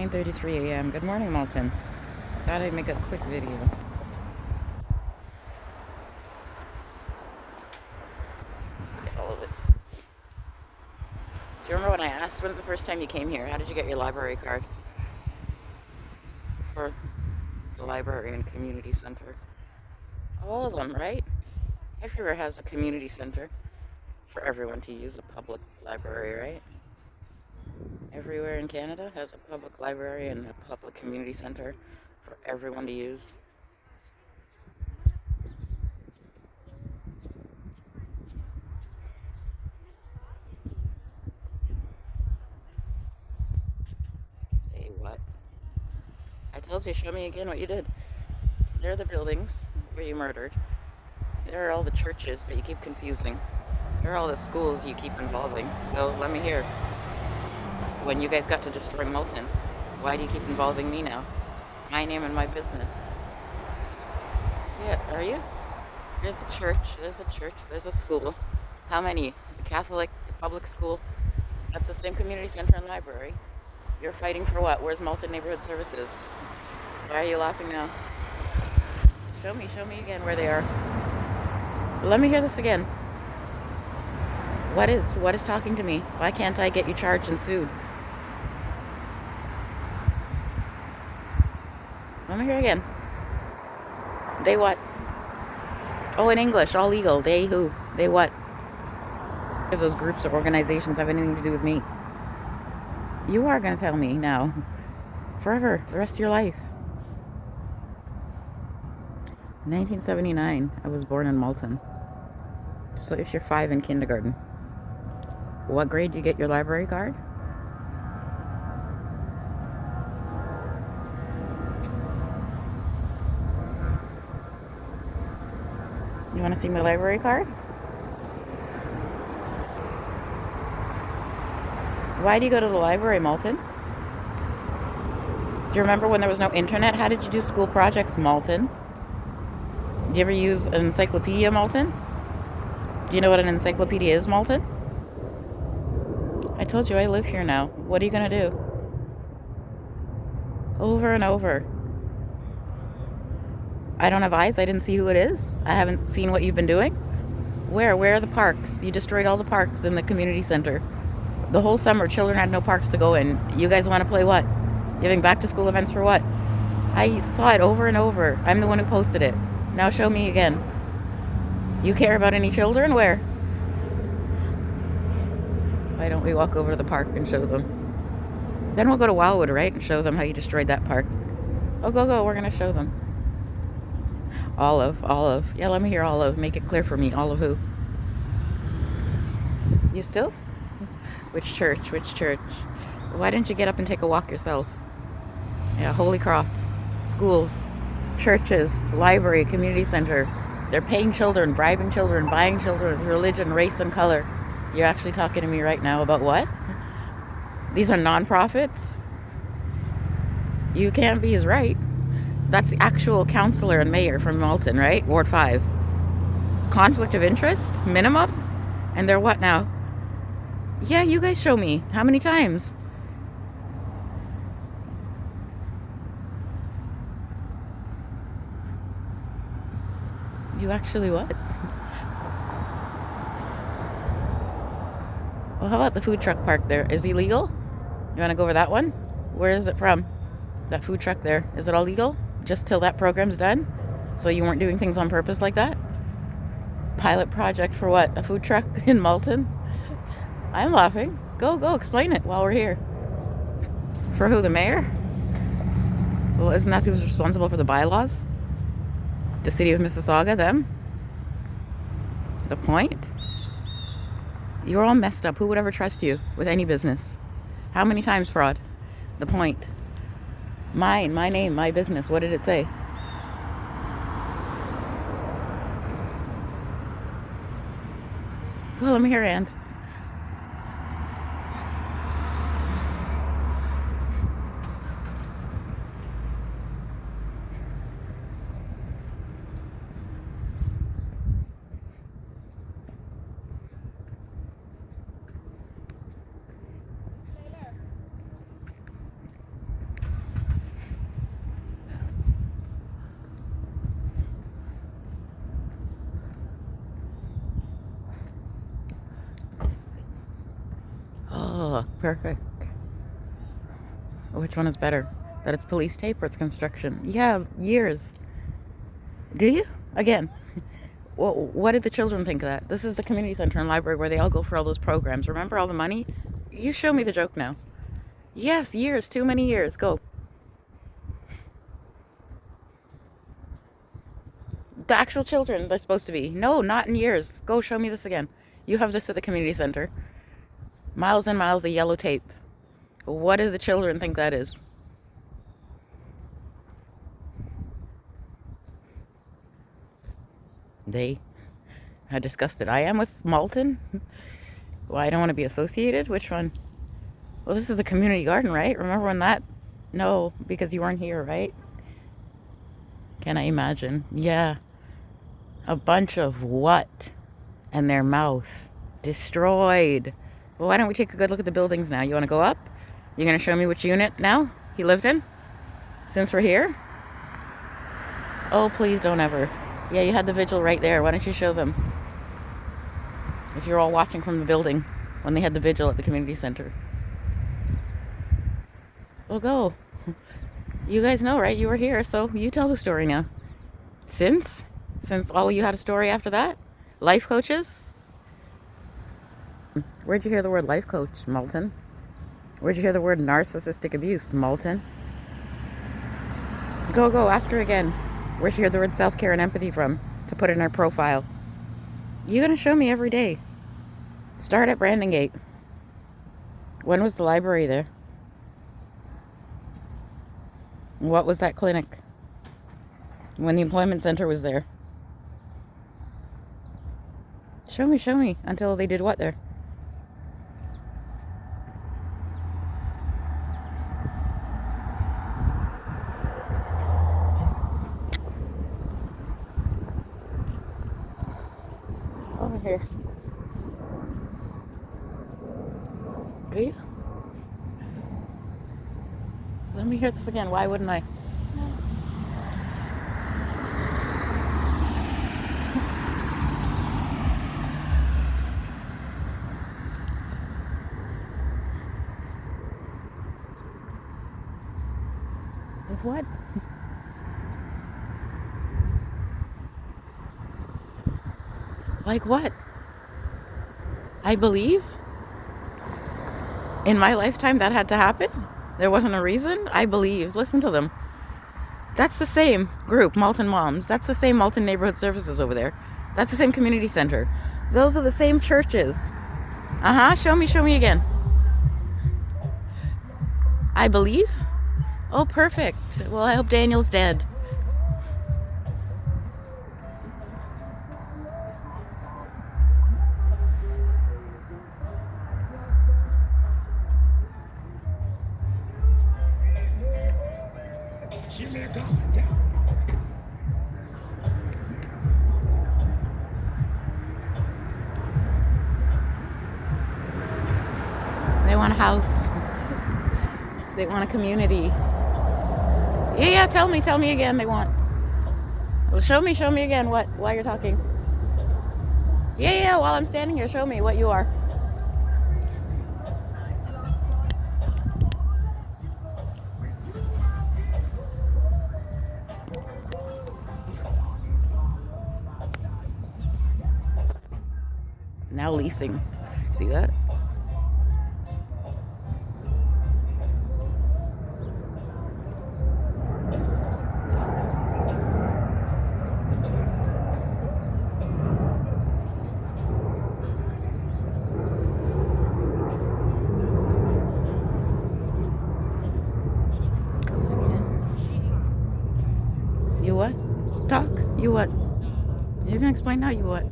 9:33 a.m. Good morning, Malton. Thought I'd make a quick video. Let's get all of it. Do you remember when I asked when's the first time you came here? How did you get your library card? For the library and community center. All of them, right? Everywhere has a community center for everyone to use, a public library, right? Everywhere in Canada has a public library and a public community center for everyone to use. Say what? I told you, show me again what you did. There are the buildings where you murdered. There are all the churches that you keep confusing. There are all the schools you keep involving. So let me hear. When you guys got to destroy Malton, why do you keep involving me now? My name and my business. Yeah, are you? There's a church, there's a school. How many? The Catholic, the public school. That's the same community center and library. You're fighting for what? Where's Malton Neighborhood Services? Why are you laughing now? Show me again where they are. Let me hear this again. What is talking to me? Why can't I get you charged and sued? Let me hear again. They what? Oh, in English, all legal. They who? They what? If those groups or organizations have anything to do with me. You are going to tell me now. Forever. The rest of your life. 1979. I was born in Malton. So if you're 5 in kindergarten. What grade do you get your library card? You want to see my library card? Why do you go to the library, Malton? Do you remember when there was no internet? How did you do school projects, Malton? Do you ever use an encyclopedia, Malton? Do you know what an encyclopedia is, Malton? I told you I live here now. What are you going to do? Over and over. I don't have eyes. I didn't see who it is. I haven't seen what you've been doing. Where? Where are the parks? You destroyed all the parks in the community center. The whole summer, children had no parks to go in. You guys want to play what? Giving back to school events for what? I saw it over and over. I'm the one who posted it. Now show me again. You care about any children? Where? Why don't we walk over to the park and show them? Then we'll go to Wildwood, right? And show them how you destroyed that park. Oh, go. We're going to show them. Olive. Yeah, let me hear Olive. Make it clear for me. Olive who? You still? Which church? Why didn't you get up and take a walk yourself? Yeah, Holy Cross. Schools. Churches. Library. Community center. They're paying children, bribing children, buying children, religion, race, and color. You're actually talking to me right now about what? These are non-profits? You can't be as right. That's the actual councillor and mayor from Malton, right? Ward 5. Conflict of interest? Minimum? And they're what now? Yeah, you guys show me. How many times? You actually what? Well, how about the food truck park there? Is he legal? You want to go over that one? Where is it from? That food truck there. Is it all legal? Just till that program's done? So you weren't doing things on purpose like that? Pilot project for what? A food truck in Malton? I'm laughing. Go, explain it while we're here. For who, the mayor? Well, isn't that who's responsible for the bylaws? The city of Mississauga, them? The point? You're all messed up. Who would ever trust you with any business? How many times fraud? The point. Mine, my name, my business. What did it say? Go, let me hear your hand. Perfect. Which one is better? That it's police tape or it's construction? Yeah, years. Do you? Again. Well, what did the children think of that? This is the community center and library where they all go for all those programs. Remember all the money? You show me the joke now. Yes, years. Too many years. Go. The actual children they're supposed to be. No, not in years. Go show me this again. You have this at the community center. Miles and miles of yellow tape. What do the children think that is? They are disgusted. I am with Malton. Well, I don't want to be associated. Which one? Well, this is the community garden, right? Remember when that? No, because you weren't here, right? Can I imagine? Yeah. A bunch of what? And their mouth. Destroyed. Well, why don't we take a good look at the buildings now? You want to go up? You're going to show me which unit now he lived in? Since we're here? Oh, please don't ever. Yeah, you had the vigil right there. Why don't you show them? If you're all watching from the building when they had the vigil at the community center. Well, go. You guys know, right? You were here, so you tell the story now. Since all you had a story after that? Life coaches? Where'd you hear the word life coach, Malton? Where'd you hear the word narcissistic abuse, Malton? Go, ask her again. Where'd she hear the word self-care and empathy from to put in her profile? You're going to show me every day. Start at Brandon Gate. When was the library there? What was that clinic? When the employment center was there? Show me, until they did what there? Over here. Do you? Let me hear this again. Why wouldn't I? If what? Like what? I believe in my lifetime that had to happen. There wasn't a reason. I believe. Listen to them. That's the same group, Malton Moms. That's the same Malton Neighborhood Services over there. That's the same community center. Those are the same churches. Show me again. I believe? Oh, perfect. Well, I hope Daniel's dead. They want a house. They want a community. Yeah, tell me again they want. Well, show me again why you're talking. Yeah, while I'm standing here, show me what you are. Now leasing. See that? You what? Talk? You what? You can explain now, you what?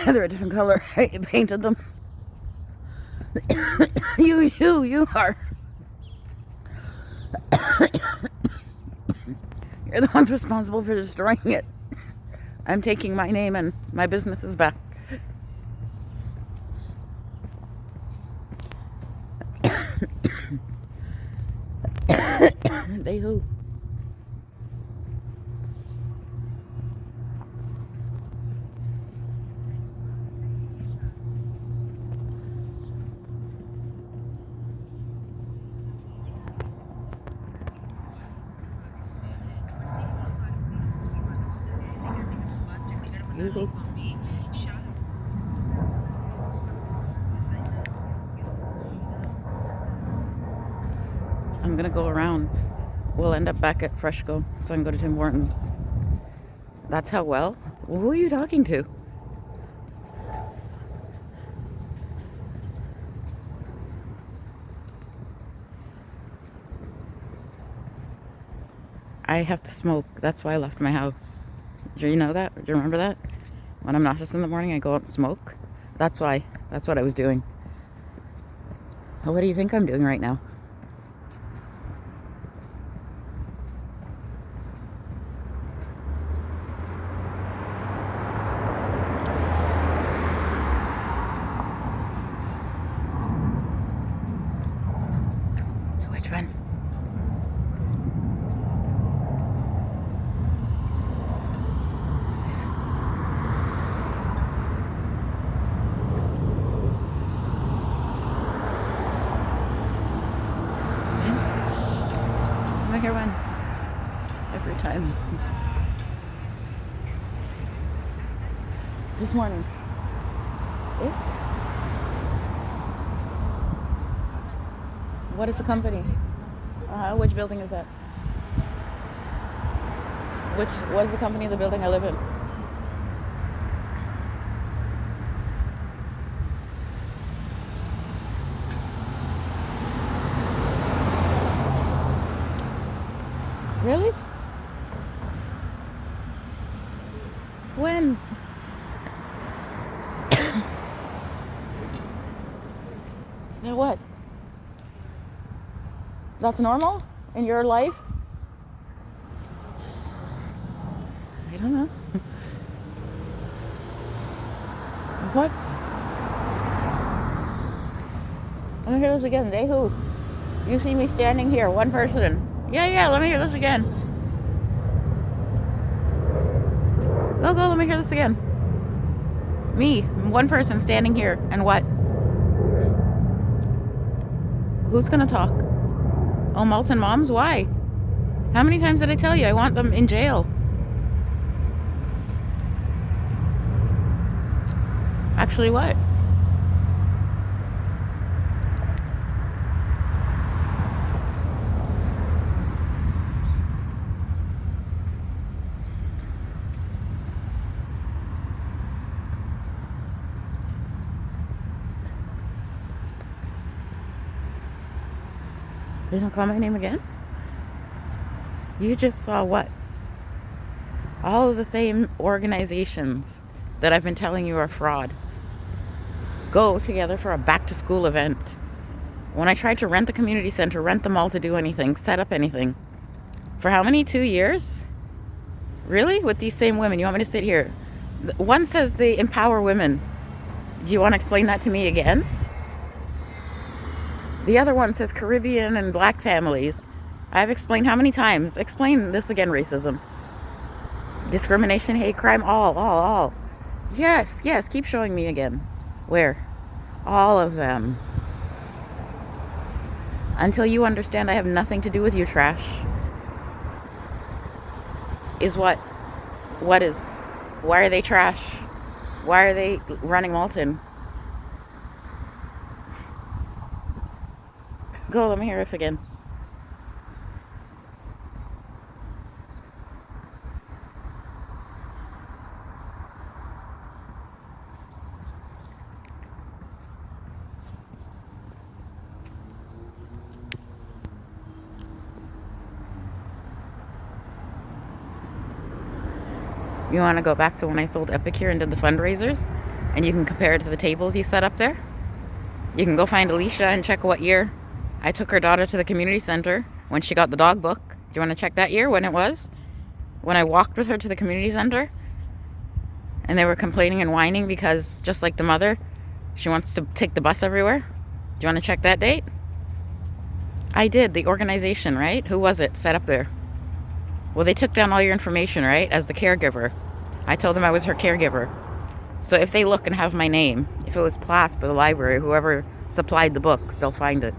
They're a different color. I painted them. You are. You're the ones responsible for destroying it. I'm taking my name and my businesses back. They who? You who? I'm gonna go around. We'll end up back at Freshco, so I can go to Tim Hortons. That's how well? Well, who are you talking to? I have to smoke. That's why I left my house. Do you know that? Do you remember that? When I'm nauseous in the morning, I go out and smoke. That's why. That's what I was doing. What do you think I'm doing right now? So which one? I hear one every time. This morning. Eh? What is the company? Which building is that? What is the company of the building I live in? Really? When? Then what? That's normal in your life? I don't know. What? Let me hear this again. They who? You see me standing here, one person. Yeah, let me hear this again. Go, let me hear this again. Me, one person standing here, and what? Who's gonna talk? Oh, Malton moms? Why? How many times did I tell you I want them in jail? Actually, what? They don't call my name again? You just saw what? All of the same organizations that I've been telling you are fraud go together for a back-to-school event. When I tried to rent the community center, rent them all to do anything, set up anything. For how many? 2 years? Really? With these same women? You want me to sit here? One says they empower women. Do you want to explain that to me again? The other one says Caribbean and black families. I've explained how many times? Explain this again, racism. Discrimination, hate crime, all. Yes, keep showing me again. Where? All of them. Until you understand I have nothing to do with your trash. Is what? What is? Why are they trash? Why are they running Malton? Go, let me hear it again. You want to go back to when I sold Epic here and did the fundraisers? And you can compare it to the tables you set up there? You can go find Alicia and check what year I took her daughter to the community center when she got the dog book. Do you want to check that year when it was? when I walked with her to the community center and they were complaining and whining because, just like the mother, she wants to take the bus everywhere. Do you want to check that date? I did. The organization, right? Who was it set up there? Well, they took down all your information, right? As the caregiver. I told them I was her caregiver. So if they look and have my name, if it was PLASP or the library, whoever supplied the books, they'll find it.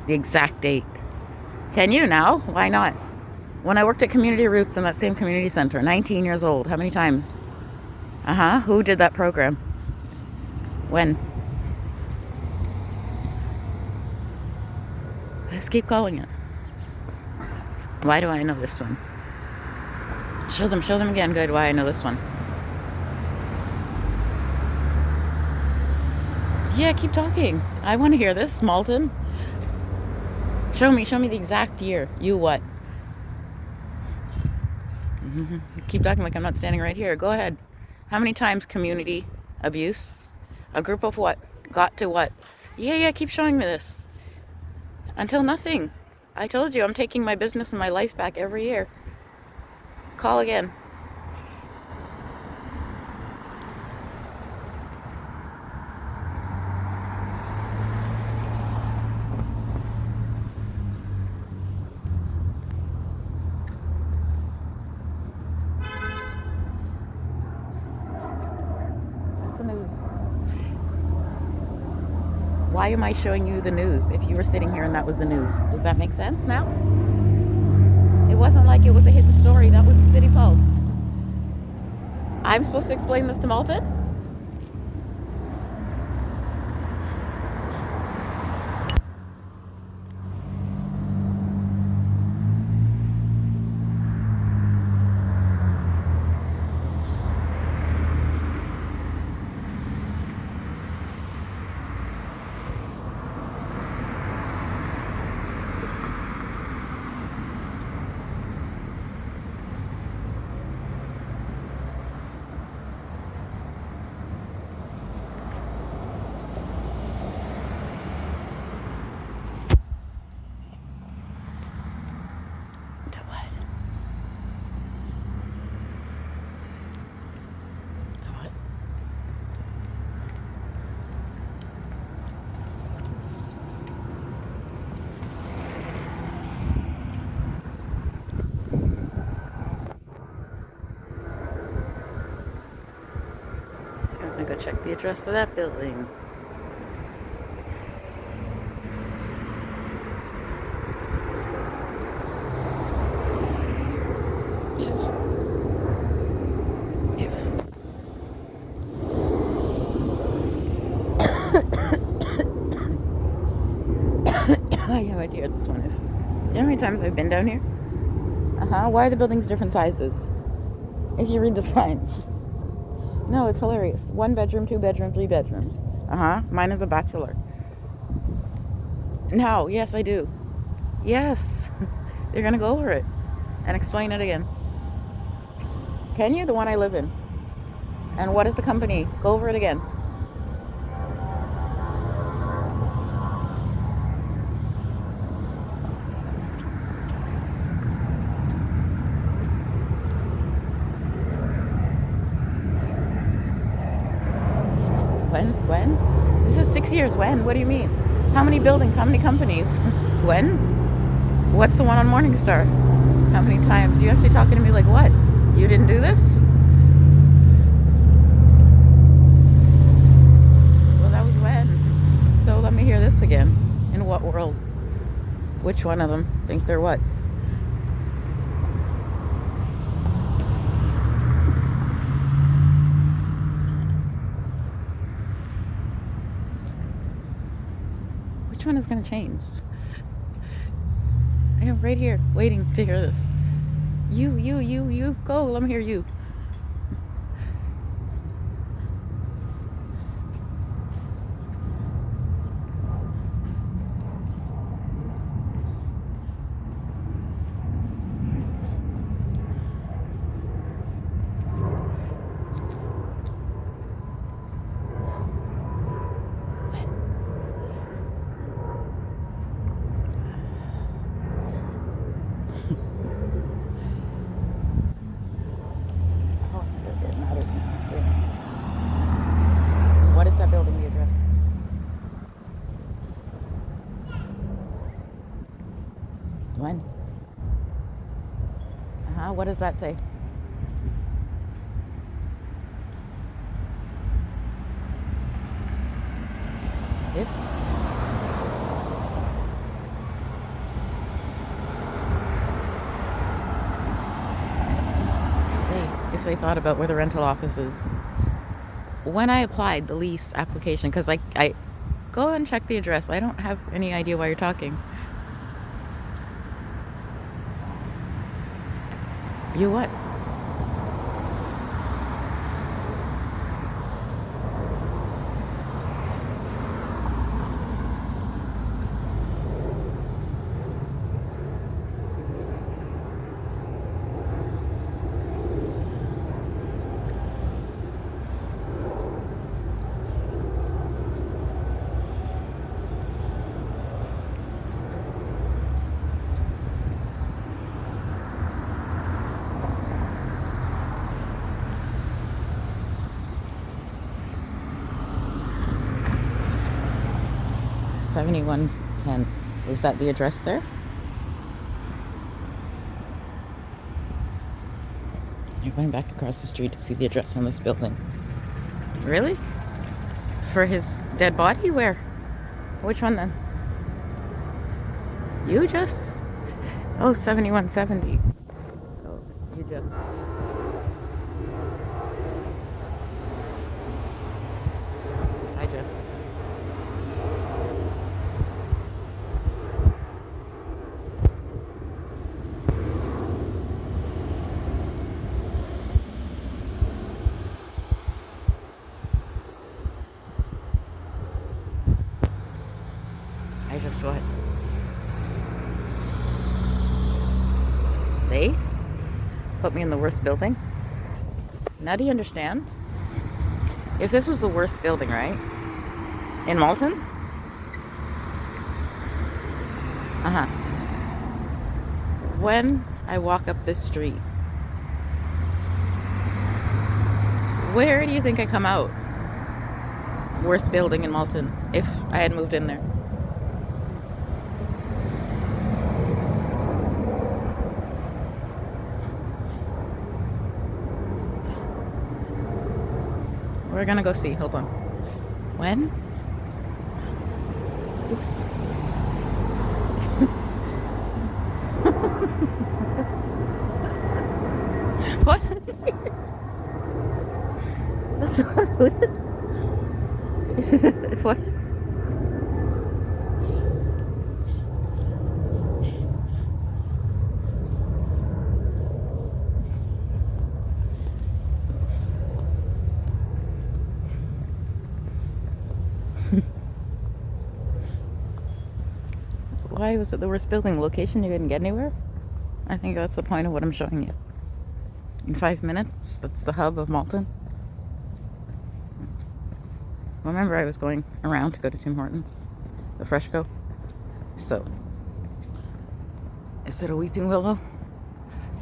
The exact date. Can you now? Why not? When I worked at Community Roots in that same community center, 19 years old. How many times? Who did that program? When? Let's keep calling it. Why do I know this one? Show them again. Good. Why I know this one. Yeah, keep talking. I want to hear this, Malton. Show me the exact year. You what? Keep talking like I'm not standing right here. Go ahead. How many times community abuse? A group of what? Got to what? Yeah, keep showing me this. Until nothing. I told you I'm taking my business and my life back every year. Call again. Why am I showing you the news if you were sitting here and that was the news? Does that make sense now? It wasn't like it was a hidden story. That was the City Pulse. I'm supposed to explain this to Malton? I'm gonna go check the address of that building. I have no idea what this one is. You know how many times I've been down here? Why are the buildings different sizes? If you read the signs. No, it's hilarious. 1 bedroom, 2 bedroom, 3 bedrooms. Mine is a bachelor. No, yes, I do. Yes. You're gonna go over it and explain it again. Can you? The one I live in. And what is the company? Go over it again. When? This is 6 years. When? What do you mean? How many buildings? How many companies? When? What's the one on Morningstar? How many times? You actually talking to me like what? You didn't do this? Well, that was when. So let me hear this again. In what world? Which one of them think they're what? Which one is going to change? I am right here waiting to hear this. You, go. Let me hear you. What does that say? If they thought about where the rental office is. When I applied the lease application, because I go and check the address. I don't have any idea why you're talking. You what? $71.10. Is that the address there? You're going back across the street to see the address on this building. Really? For his dead body? Where? Which one then? You just? Oh, 7170. Oh, you just. I just. I just what? They put me in the worst building? Now do you understand? If this was the worst building, right? In Malton? Uh-huh. When I walk up this street, where do you think I come out? Worst building in Malton, if I had moved in there. We're gonna go see. Hold on. When? What? That's what? Why was it the worst building? Location? You couldn't get anywhere? I think that's the point of what I'm showing you. In 5 minutes, that's the hub of Malton. Remember, I was going around to go to Tim Hortons, the Freshco. So, is it a weeping willow?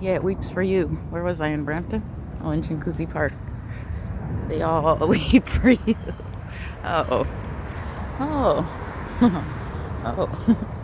Yeah, it weeps for you. Where was I, in Brampton? Oh, in Chinguacousy Park. They all weep for you. Oh. Oh. Oh.